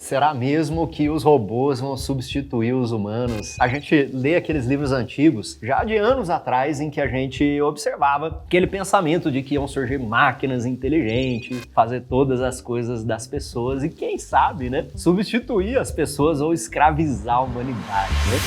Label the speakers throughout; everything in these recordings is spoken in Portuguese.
Speaker 1: Será mesmo que os robôs vão substituir os humanos? A gente lê aqueles livros antigos, já de anos atrás, em que a gente observava aquele pensamento de que iam surgir máquinas inteligentes, fazer todas as coisas das pessoas e, quem sabe, né, substituir as pessoas ou escravizar a humanidade, né?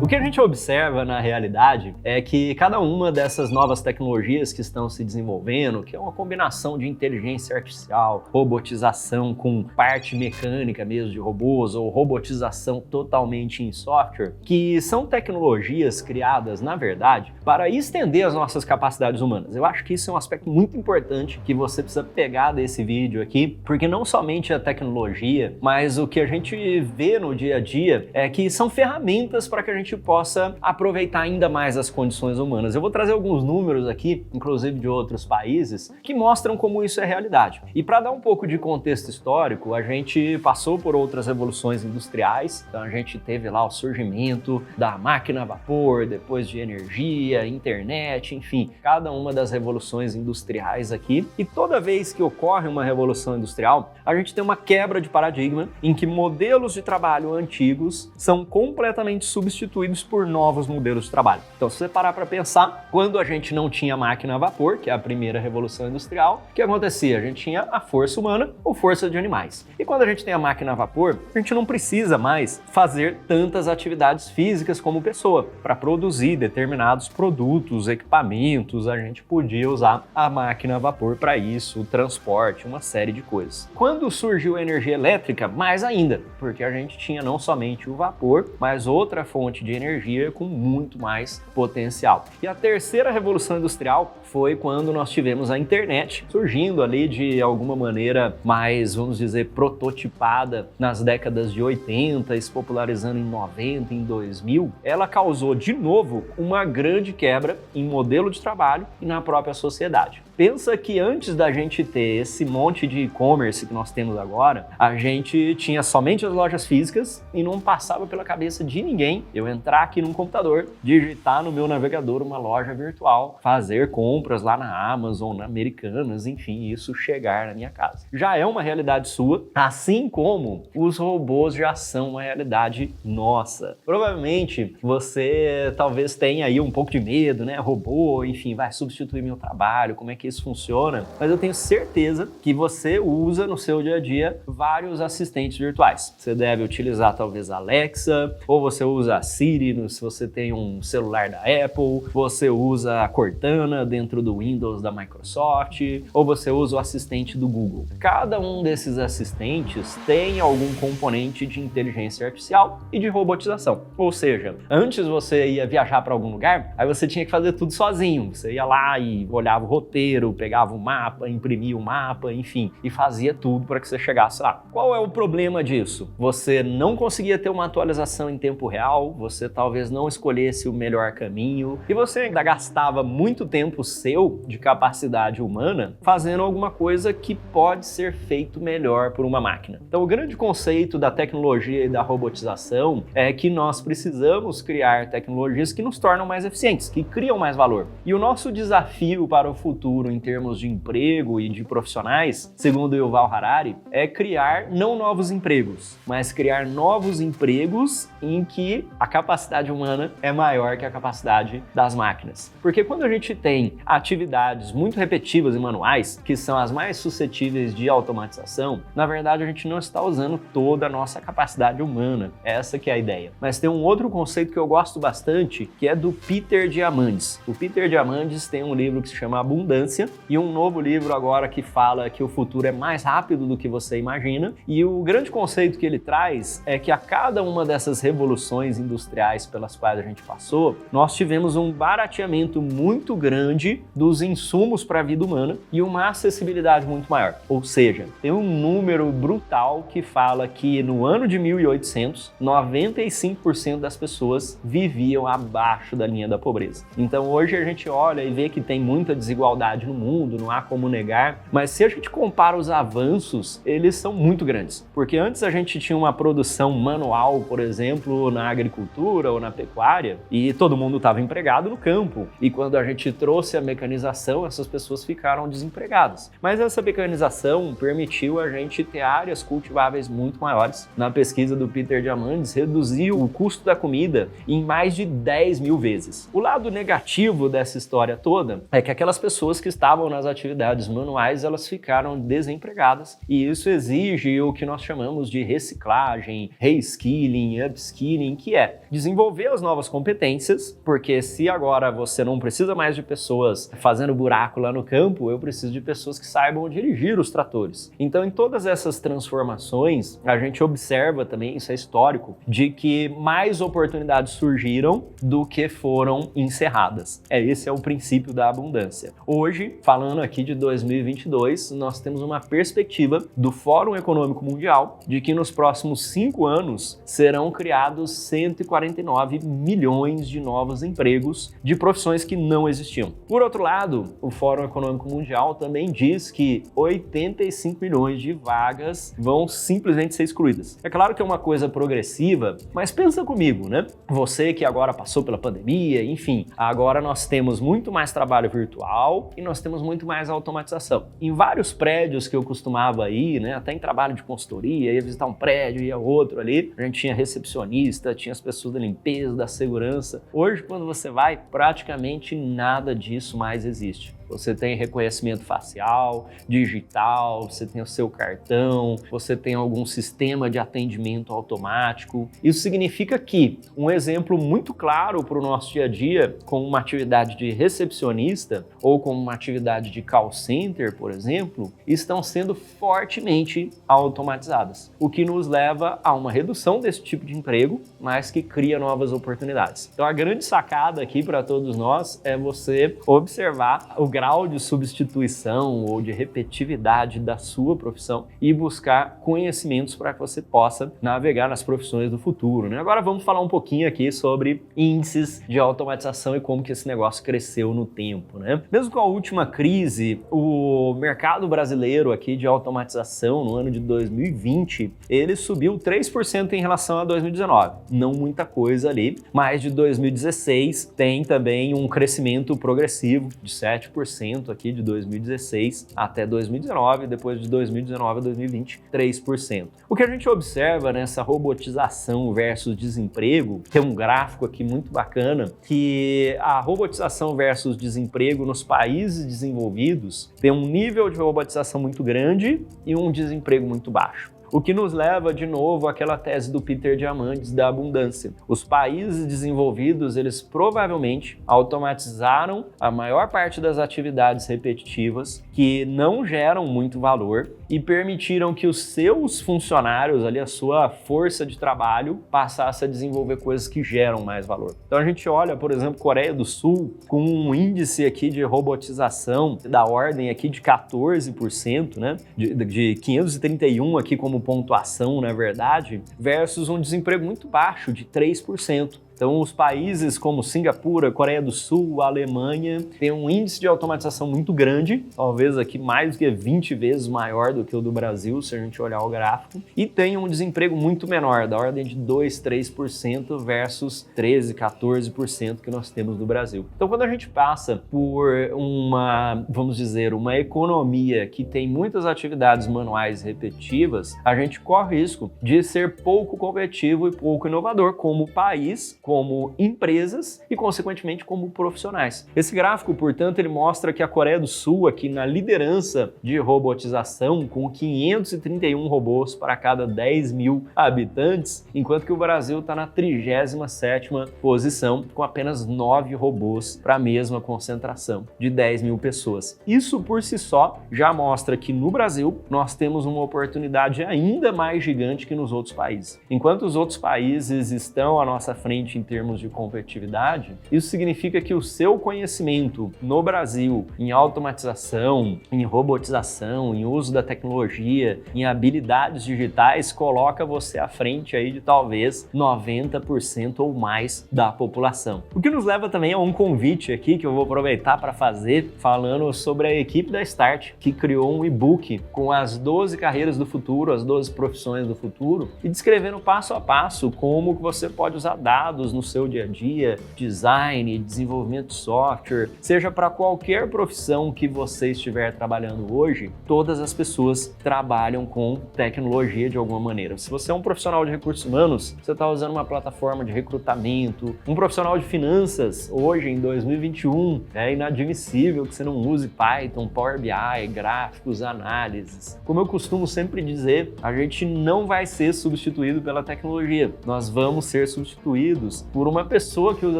Speaker 1: O que a gente observa na realidade é que cada uma dessas novas tecnologias que estão se desenvolvendo, que é uma combinação de inteligência artificial, robotização com parte mecânica mesmo de robôs ou robotização totalmente em software, que são tecnologias criadas, na verdade, para estender as nossas capacidades humanas. Eu acho que isso é um aspecto muito importante que você precisa pegar desse vídeo aqui, porque não somente a tecnologia, mas o que a gente vê no dia a dia é que são ferramentas para que a gente possa aproveitar ainda mais as condições humanas. Eu vou trazer alguns números aqui, inclusive de outros países, que mostram como isso é realidade. E para dar um pouco de contexto histórico, a gente passou por outras revoluções industriais, então a gente teve lá o surgimento da máquina a vapor, depois de energia, internet, enfim, cada uma das revoluções industriais aqui. E toda vez que ocorre uma revolução industrial, a gente tem uma quebra de paradigma em que modelos de trabalho antigos são completamente substituídos por novos modelos de trabalho. Então, se você parar para pensar, quando a gente não tinha máquina a vapor, que é a primeira revolução industrial, o que acontecia? A gente tinha a força humana ou força de animais. E quando a gente tem a máquina a vapor, a gente não precisa mais fazer tantas atividades físicas como pessoa. Para produzir determinados produtos, equipamentos, a gente podia usar a máquina a vapor para isso, o transporte, uma série de coisas. Quando surgiu a energia elétrica, mais ainda, porque a gente tinha não somente o vapor, mas outra fonte de energia com muito mais potencial. E a terceira revolução industrial foi quando nós tivemos a internet surgindo ali de alguma maneira mais, vamos dizer, prototipada nas décadas de 80, se popularizando em 90, em 2000. Ela causou de novo uma grande quebra em modelo de trabalho e na própria sociedade. Pensa que antes da gente ter esse monte de e-commerce que nós temos agora, a gente tinha somente as lojas físicas e não passava pela cabeça de ninguém eu entrar aqui num computador, digitar no meu navegador uma loja virtual, fazer compras lá na Amazon, na Americanas, enfim, isso chegar na minha casa. Já é uma realidade sua, assim como os robôs já são uma realidade nossa. Provavelmente você talvez tenha aí um pouco de medo, né? Robô, enfim, vai substituir meu trabalho, como é que isso funciona? Mas eu tenho certeza que você usa no seu dia a dia vários assistentes virtuais. Você deve utilizar talvez a Alexa, ou você usa a Siri, se você tem um celular da Apple, você usa a Cortana dentro do Windows da Microsoft, ou você usa o assistente do Google. Cada um desses assistentes tem algum componente de inteligência artificial e de robotização. Ou seja, antes você ia viajar para algum lugar, aí você tinha que fazer tudo sozinho. Você ia lá e olhava o roteiro, pegava o mapa, imprimia o mapa, enfim, e fazia tudo para que você chegasse lá. Qual é o problema disso? Você não conseguia ter uma atualização em tempo real, você talvez não escolhesse o melhor caminho e você ainda gastava muito tempo seu de capacidade humana fazendo alguma coisa que pode ser feito melhor por uma máquina. Então, o grande conceito da tecnologia e da robotização é que nós precisamos criar tecnologias que nos tornam mais eficientes, que criam mais valor. E o nosso desafio para o futuro em termos de emprego e de profissionais, segundo Yuval Harari, é criar não novos empregos, mas criar novos empregos em que a capacidade humana é maior que a capacidade das máquinas. Porque quando a gente tem atividades muito repetitivas e manuais, que são as mais suscetíveis de automatização, na verdade a gente não está usando toda a nossa capacidade humana. Essa que é a ideia. Mas tem um outro conceito que eu gosto bastante, que é do Peter Diamandis. O Peter Diamandis tem um livro que se chama Abundância e um novo livro agora que fala que o futuro é mais rápido do que você imagina. E o grande conceito que ele traz é que a cada uma dessas revoluções industriais pelas quais a gente passou, nós tivemos um barateamento muito grande dos insumos para a vida humana e uma acessibilidade muito maior. Ou seja, tem um número brutal que fala que no ano de 1800, 95% das pessoas viviam abaixo da linha da pobreza. Então hoje a gente olha e vê que tem muita desigualdade no mundo, não há como negar, mas se a gente compara os avanços, eles são muito grandes, porque antes a gente tinha uma produção manual, por exemplo, na agricultura ou na pecuária, e todo mundo estava empregado no campo, e quando a gente trouxe a mecanização, essas pessoas ficaram desempregadas. Mas essa mecanização permitiu a gente ter áreas cultiváveis muito maiores. Na pesquisa do Peter Diamandis, reduziu o custo da comida em mais de 10 mil vezes. O lado negativo dessa história toda é que aquelas pessoas que estavam nas atividades manuais, elas ficaram desempregadas, e isso exige o que nós chamamos de reciclagem, reskilling, upskilling, que é desenvolver as novas competências, porque se agora você não precisa mais de pessoas fazendo buraco lá no campo, eu preciso de pessoas que saibam dirigir os tratores. Então, em todas essas transformações, a gente observa também, isso é histórico, de que mais oportunidades surgiram do que foram encerradas. Esse é o princípio da abundância. Hoje, falando aqui de 2022, nós temos uma perspectiva do Fórum Econômico Mundial de que nos próximos 5 anos serão criados 149 milhões de novos empregos de profissões que não existiam. Por outro lado, o Fórum Econômico Mundial também diz que 85 milhões de vagas vão simplesmente ser excluídas. É claro que é uma coisa progressiva, mas pensa comigo, né? Você que agora passou pela pandemia, enfim, agora nós temos muito mais trabalho virtual e nós temos muito mais automatização. Em vários prédios que eu costumava ir, né, até em trabalho de consultoria, ia visitar um prédio, ia outro ali, a gente tinha recepcionista, tinha as pessoas da limpeza, da segurança. Hoje, quando você vai, praticamente nada disso mais existe. Você tem reconhecimento facial, digital, você tem o seu cartão, você tem algum sistema de atendimento automático. Isso significa que um exemplo muito claro para o nosso dia a dia, como uma atividade de recepcionista ou como uma atividade de call center, por exemplo, estão sendo fortemente automatizadas, o que nos leva a uma redução desse tipo de emprego, mas que cria novas oportunidades. Então a grande sacada aqui para todos nós é você observar o grau de substituição ou de repetitividade da sua profissão e buscar conhecimentos para que você possa navegar nas profissões do futuro, né? Agora vamos falar um pouquinho aqui sobre índices de automatização e como que esse negócio cresceu no tempo, né? Mesmo com a última crise, o mercado brasileiro aqui de automatização no ano de 2020, ele subiu 3% em relação a 2019. Não muita coisa ali, mas de 2016 tem também um crescimento progressivo de 7% aqui de 2016 até 2019, depois de 2019 a 2020, 3%. O que a gente observa nessa robotização versus desemprego, tem um gráfico aqui muito bacana, que a robotização versus desemprego nos países desenvolvidos tem um nível de robotização muito grande e um desemprego muito baixo. O que nos leva, de novo, àquela tese do Peter Diamandis da abundância. Os países desenvolvidos, eles provavelmente automatizaram a maior parte das atividades repetitivas que não geram muito valor e permitiram que os seus funcionários, ali, a sua força de trabalho, passasse a desenvolver coisas que geram mais valor. Então a gente olha, por exemplo, Coreia do Sul, com um índice aqui de robotização da ordem aqui de 14%, né? De 531 aqui como pontuação, na verdade, versus um desemprego muito baixo de 3%. Então, os países como Singapura, Coreia do Sul, Alemanha, têm um índice de automatização muito grande, talvez aqui mais do que 20 vezes maior do que o do Brasil, se a gente olhar o gráfico, e tem um desemprego muito menor, da ordem de 2, 3% versus 13, 14% que nós temos no Brasil. Então, quando a gente passa por uma, vamos dizer, uma economia que tem muitas atividades manuais repetitivas, a gente corre o risco de ser pouco competitivo e pouco inovador como país, como empresas e, consequentemente, como profissionais. Esse gráfico, portanto, ele mostra que a Coreia do Sul, aqui na liderança de robotização, com 531 robôs para cada 10 mil habitantes, enquanto que o Brasil está na 37ª posição, com apenas 9 robôs para a mesma concentração de 10 mil pessoas. Isso, por si só, já mostra que no Brasil nós temos uma oportunidade ainda mais gigante que nos outros países. Enquanto os outros países estão à nossa frente em termos de competitividade, isso significa que o seu conhecimento no Brasil em automatização, em robotização, em uso da tecnologia, em habilidades digitais, coloca você à frente aí de talvez 90% ou mais da população. O que nos leva também a um convite aqui que eu vou aproveitar para fazer, falando sobre a equipe da Start, que criou um e-book com as 12 carreiras do futuro, as 12 profissões do futuro, e descrevendo passo a passo como que você pode usar dados no seu dia a dia, design, desenvolvimento de software, seja para qualquer profissão que você estiver trabalhando hoje, todas as pessoas trabalham com tecnologia de alguma maneira. Se você é um profissional de recursos humanos, você está usando uma plataforma de recrutamento, um profissional de finanças, hoje em 2021, é inadmissível que você não use Python, Power BI, gráficos, análises. Como eu costumo sempre dizer, a gente não vai ser substituído pela tecnologia. Nós vamos ser substituídos por uma pessoa que usa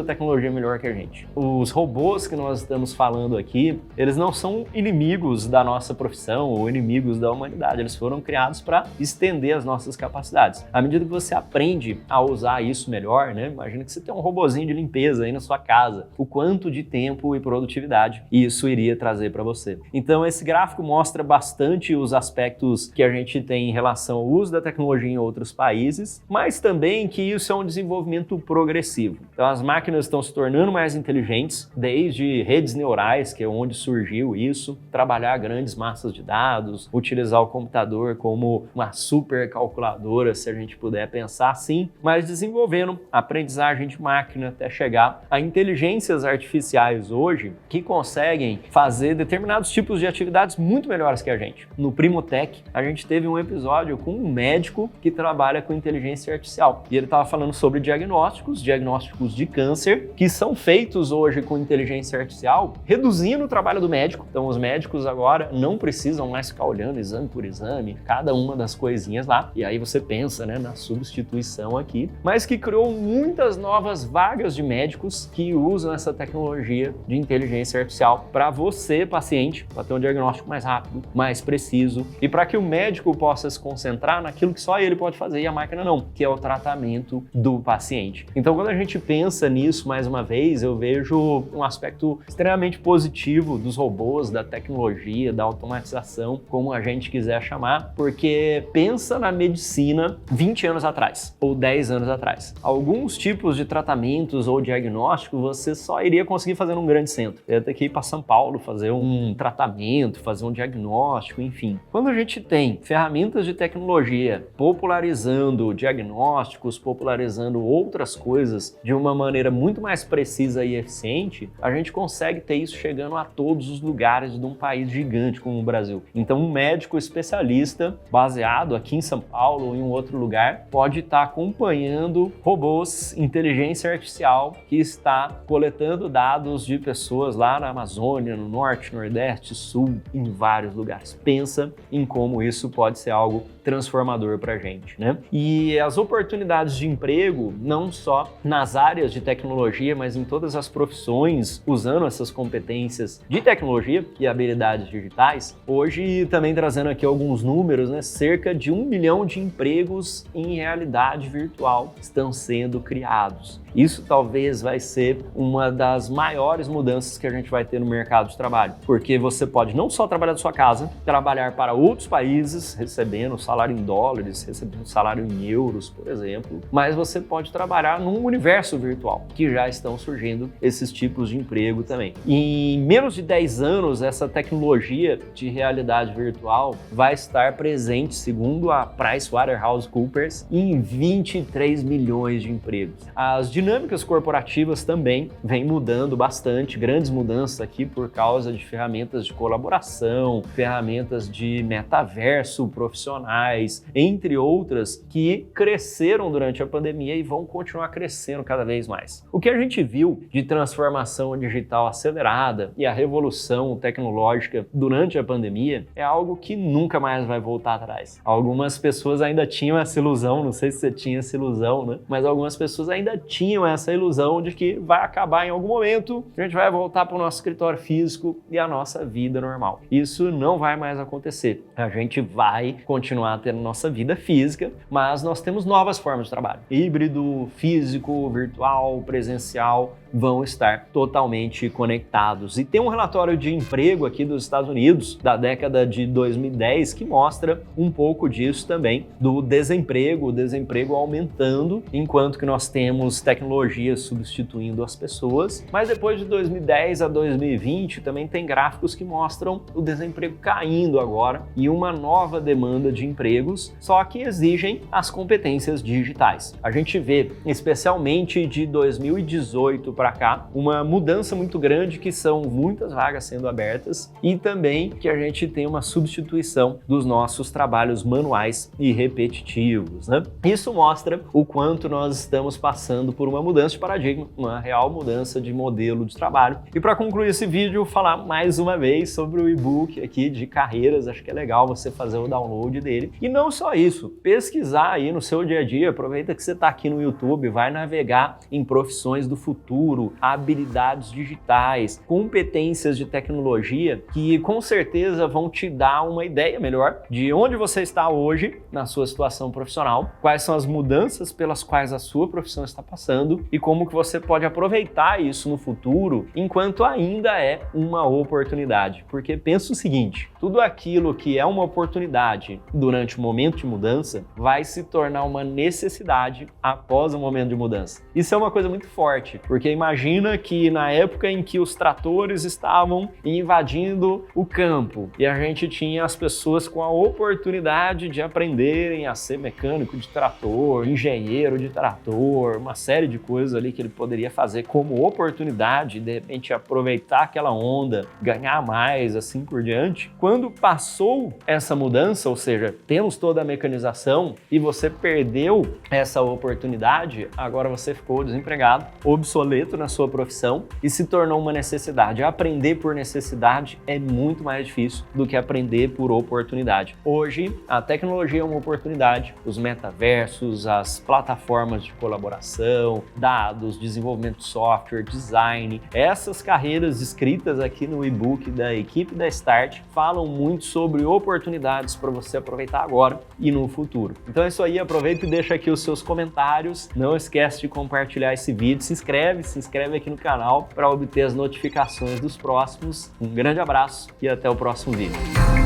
Speaker 1: a tecnologia melhor que a gente. Os robôs que nós estamos falando aqui, eles não são inimigos da nossa profissão ou inimigos da humanidade. Eles foram criados para estender as nossas capacidades. À medida que você aprende a usar isso melhor, né? Imagina que você tem um robozinho de limpeza aí na sua casa. O quanto de tempo e produtividade isso iria trazer para você. Então, esse gráfico mostra bastante os aspectos que a gente tem em relação ao uso da tecnologia em outros países, mas também que isso é um desenvolvimento progressivo. Então, as máquinas estão se tornando mais inteligentes, desde redes neurais, que é onde surgiu isso, trabalhar grandes massas de dados, utilizar o computador como uma super calculadora, se a gente puder pensar assim, mas desenvolvendo aprendizagem de máquina até chegar a inteligências artificiais hoje que conseguem fazer determinados tipos de atividades muito melhores que a gente. No Primotech, a gente teve um episódio com um médico que trabalha com inteligência artificial e ele estava falando sobre diagnósticos de câncer que são feitos hoje com inteligência artificial, reduzindo o trabalho do médico. Então, os médicos agora não precisam mais ficar olhando exame por exame, cada uma das coisinhas lá. E aí você pensa, né, na substituição aqui, mas que criou muitas novas vagas de médicos que usam essa tecnologia de inteligência artificial para você, paciente, para ter um diagnóstico mais rápido, mais preciso e para que o médico possa se concentrar naquilo que só ele pode fazer e a máquina não, que é o tratamento do paciente. Então, quando a gente pensa nisso, mais uma vez, eu vejo um aspecto extremamente positivo dos robôs, da tecnologia, da automatização, como a gente quiser chamar, porque pensa na medicina 20 anos atrás ou 10 anos atrás. Alguns tipos de tratamentos ou diagnóstico você só iria conseguir fazer num grande centro. Ia ter que ir para São Paulo fazer um tratamento, fazer um diagnóstico, enfim. Quando a gente tem ferramentas de tecnologia popularizando diagnósticos, popularizando outras coisas de uma maneira muito mais precisa e eficiente, a gente consegue ter isso chegando a todos os lugares de um país gigante como o Brasil. Então, um médico especialista baseado aqui em São Paulo ou em um outro lugar pode estar acompanhando robôs, inteligência artificial que está coletando dados de pessoas lá na Amazônia, no Norte, Nordeste, Sul, em vários lugares. Pensa em como isso pode ser algo transformador para a gente, né? E as oportunidades de emprego, não só nas áreas de tecnologia, mas em todas as profissões, usando essas competências de tecnologia e habilidades digitais, hoje também trazendo aqui alguns números, né? Cerca de 1 milhão de empregos em realidade virtual estão sendo criados. Isso talvez vai ser uma das maiores mudanças que a gente vai ter no mercado de trabalho, porque você pode não só trabalhar da sua casa, trabalhar para outros países, recebendo salário em dólares, recebendo salário em euros, por exemplo, mas você pode trabalhar num universo virtual, que já estão surgindo esses tipos de emprego também. Em menos de 10 anos, essa tecnologia de realidade virtual vai estar presente, segundo a PricewaterhouseCoopers, em 23 milhões de empregos. As dinâmicas corporativas também vêm mudando bastante, grandes mudanças aqui por causa de ferramentas de colaboração, ferramentas de metaverso profissionais, entre outras, que cresceram durante a pandemia e vão continuar crescendo cada vez mais. O que a gente viu de transformação digital acelerada e a revolução tecnológica durante a pandemia é algo que nunca mais vai voltar atrás. Algumas pessoas ainda tinham essa ilusão, não sei se você tinha essa ilusão, né? Mas algumas pessoas ainda tinham tinham essa ilusão de que vai acabar em algum momento, a gente vai voltar para o nosso escritório físico e a nossa vida normal. Isso não vai mais acontecer. A gente vai continuar tendo nossa vida física, mas nós temos novas formas de trabalho. Híbrido, físico, virtual, presencial, vão estar totalmente conectados. E tem um relatório de emprego aqui dos Estados Unidos, da década de 2010, que mostra um pouco disso também, do desemprego, o desemprego aumentando, enquanto que nós temos tecnologias substituindo as pessoas. Mas depois de 2010 a 2020, também tem gráficos que mostram o desemprego caindo agora e uma nova demanda de empregos, só que exigem as competências digitais. A gente vê, especialmente de 2018 para cá, uma mudança muito grande, que são muitas vagas sendo abertas e também que a gente tem uma substituição dos nossos trabalhos manuais e repetitivos, né? Isso mostra o quanto nós estamos passando por uma mudança de paradigma, uma real mudança de modelo de trabalho. E para concluir esse vídeo, falar mais uma vez sobre o e-book aqui de carreiras. Acho que é legal você fazer o download dele. E não só isso, pesquisar aí no seu dia a dia, aproveita que você está aqui no YouTube, vai navegar em profissões do futuro, habilidades digitais, competências de tecnologia que com certeza vão te dar uma ideia melhor de onde você está hoje na sua situação profissional, quais são as mudanças pelas quais a sua profissão está passando e como que você pode aproveitar isso no futuro enquanto ainda é uma oportunidade. Porque pensa o seguinte, tudo aquilo que é uma oportunidade durante o momento de mudança vai se tornar uma necessidade após o momento de mudança. Isso é uma coisa muito forte, porque imagina que na época em que os tratores estavam invadindo o campo e a gente tinha as pessoas com a oportunidade de aprenderem a ser mecânico de trator, engenheiro de trator, uma série de coisas ali que ele poderia fazer como oportunidade, de repente aproveitar aquela onda, ganhar mais, assim por diante. Quando passou essa mudança, ou seja, temos toda a mecanização e você perdeu essa oportunidade, agora você ficou desempregado, obsoleto na sua profissão e se tornou uma necessidade. Aprender por necessidade é muito mais difícil do que aprender por oportunidade. Hoje, a tecnologia é uma oportunidade, os metaversos, as plataformas de colaboração, dados, desenvolvimento de software, design, essas carreiras escritas aqui no e-book da equipe da Start falam muito sobre oportunidades para você aproveitar agora e no futuro. Então é isso aí, aproveita e deixa aqui os seus comentários, não esquece de compartilhar esse vídeo, se inscreve aqui no canal para obter as notificações dos próximos. Um grande abraço e até o próximo vídeo.